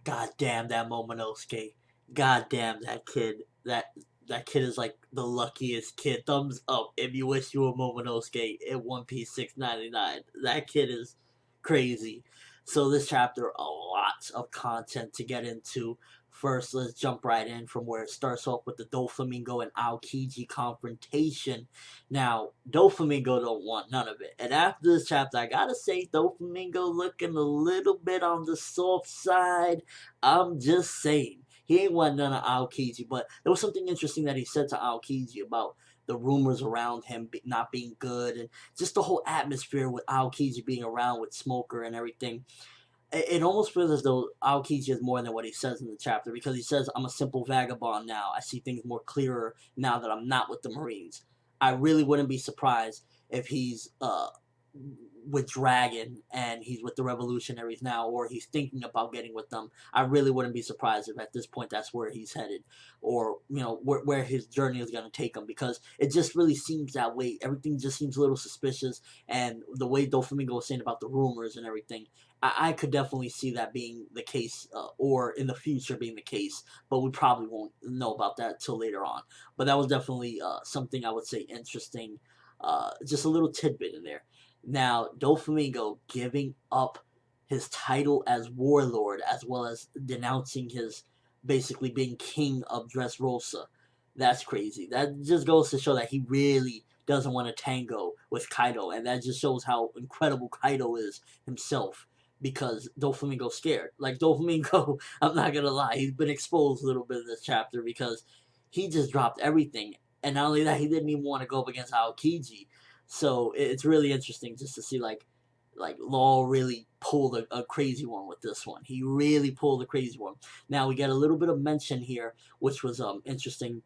God damn that Momonosuke. God damn that kid. That kid is like the luckiest kid. Thumbs up if you wish you were Momonosuke in One Piece 699. That kid is crazy. So this chapter, a lot of content to get into. First, let's jump right in from where it starts off with the Doflamingo and Aokiji confrontation. Now, Doflamingo don't want none of it. And after this chapter, I gotta say, Doflamingo looking a little bit on the soft side. I'm just saying. He ain't want none of Aokiji, but there was something interesting that he said to Aokiji about the rumors around him not being good and just the whole atmosphere with Aokiji being around with Smoker and everything. It almost feels as though Aokiji is more than what he says in the chapter, because he says, I'm a simple vagabond now. I see things more clearer now that I'm not with the Marines. I really wouldn't be surprised if he's with Dragon and he's with the Revolutionaries now, or he's thinking about getting with them. I really wouldn't be surprised if at this point that's where he's headed, or where his journey is going to take him, because it just really seems that way. Everything just seems a little suspicious, and the way Doflamingo was saying about the rumors and everything, I could definitely see that being the case, or in the future being the case, but we probably won't know about that till later on. But that was definitely something I would say interesting, just a little tidbit in there. Now, Doflamingo giving up his title as warlord, as well as denouncing his basically being king of Dressrosa. That's crazy. That just goes to show that he really doesn't want to tango with Kaidou, and that just shows how incredible Kaidou is himself. Because Doflamingo's scared. Like Doflamingo, I'm not gonna lie, he's been exposed a little bit in this chapter because he just dropped everything, and not only that, he didn't even want to go up against Aokiji. So it's really interesting just to see like Law really pulled a crazy one with this one. He really pulled a crazy one. Now we get a little bit of mention here, which was interesting,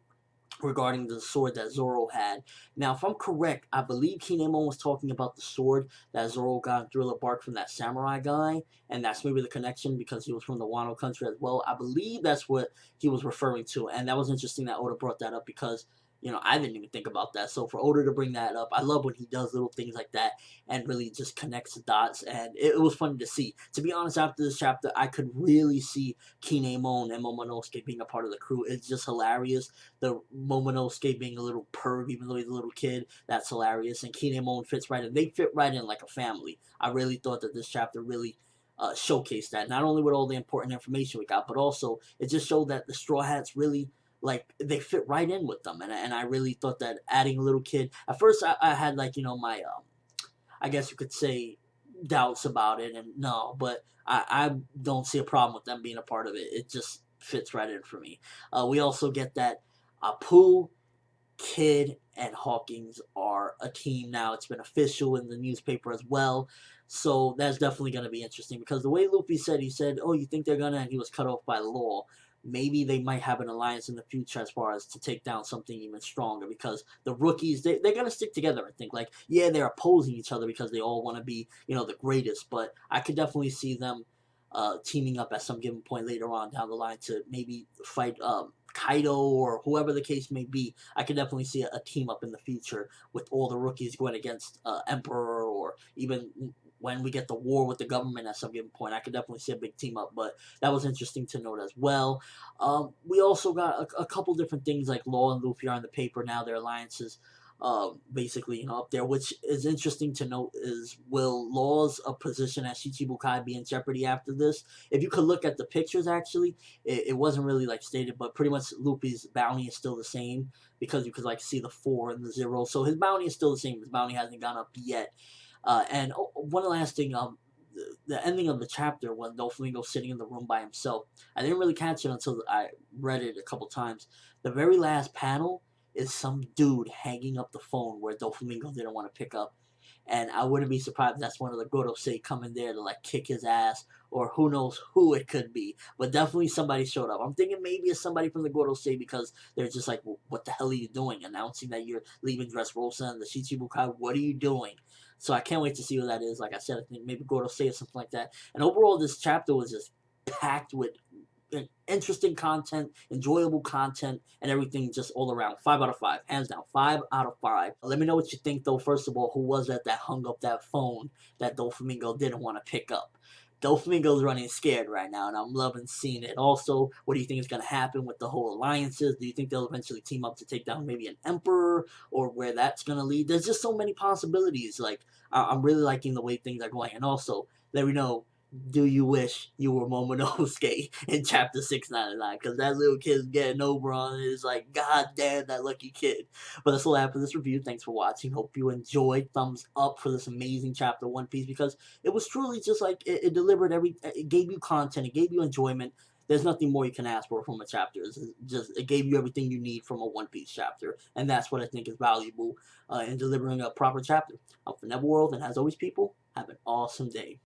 regarding the sword that Zoro had. Now, if I'm correct, I believe Kinemon was talking about the sword that Zoro got in Thriller Bark from that samurai guy, and that's maybe the connection because he was from the Wano country as well. I believe that's what he was referring to, and that was interesting that Oda brought that up because I didn't even think about that. So for Oda to bring that up, I love when he does little things like that and really just connects the dots. And it was funny to see. To be honest, after this chapter, I could really see Kinemon and Momonosuke being a part of the crew. It's just hilarious. The Momonosuke being a little perv, even though he's a little kid, that's hilarious. And Kinemon fits right in. They fit right in like a family. I really thought that this chapter really showcased that. Not only with all the important information we got, but also it just showed that the Straw Hats really, like, they fit right in with them. And I really thought that adding a little kid, at first I had like, my, I guess you could say, doubts about it, and no, but I don't see a problem with them being a part of it. It just fits right in for me. We also get that Apu, Kid, and Hawkins are a team now. It's been official in the newspaper as well. So that's definitely going to be interesting, because the way Luffy said, he said, oh, you think they're going to, and he was cut off by law. Maybe they might have an alliance in the future as far as to take down something even stronger, because the rookies, they're going to stick together, I think. Like, yeah, they're opposing each other because they all want to be, the greatest, but I could definitely see them teaming up at some given point later on down the line to maybe fight Kaido or whoever the case may be. I could definitely see a team up in the future with all the rookies going against Emperor, or even when we get the war with the government at some given point. I could definitely see a big team up, but that was interesting to note as well. We also got a couple different things, like Law and Luffy are on the paper now, their alliances basically, up there, which is interesting to note. Is, will Law's position as Shichibukai be in jeopardy after this? If you could look at the pictures, actually, it wasn't really like stated, but pretty much Luffy's bounty is still the same, because you could like see the 4 and the 0, so his bounty is still the same. His bounty hasn't gone up yet. And one last thing, the ending of the chapter when Doflamingo's sitting in the room by himself, I didn't really catch it until I read it a couple times. The very last panel is some dude hanging up the phone where Doflamingo didn't want to pick up. And I wouldn't be surprised if that's one of the Gorosei coming there to like kick his ass, or who knows who it could be. But definitely somebody showed up. I'm thinking maybe it's somebody from the Gorosei, because they're just like, well, what the hell are you doing? Announcing that you're leaving Dressrosa and the Shichibukai, what are you doing? So I can't wait to see who that is. Like I said, I think maybe Gorosei or something like that. And overall, this chapter was just packed with interesting content, enjoyable content, and everything just all around. 5 out of 5, hands down. 5 out of 5. Let me know what you think, though. First of all, who was that hung up that phone that Doflamingo didn't want to pick up? Doflamingo's running scared right now, and I'm loving seeing it. Also, what do you think is going to happen with the whole alliances? Do you think they'll eventually team up to take down maybe an emperor, or where that's going to lead? There's just so many possibilities. Like, I'm really liking the way things are going. And also, let me know, do you wish you were Momonosuke in chapter 699? Because that little kid's getting over on it. It's like, god damn, that lucky kid. But that's all I have for this review. Thanks for watching. Hope you enjoyed. Thumbs up for this amazing chapter One Piece, because it was truly just like, it delivered it gave you content, it gave you enjoyment. There's nothing more you can ask for from a chapter. It gave you everything you need from a One Piece chapter, and that's what I think is valuable in delivering a proper chapter. I'm ForneverWorld, and as always, people, have an awesome day.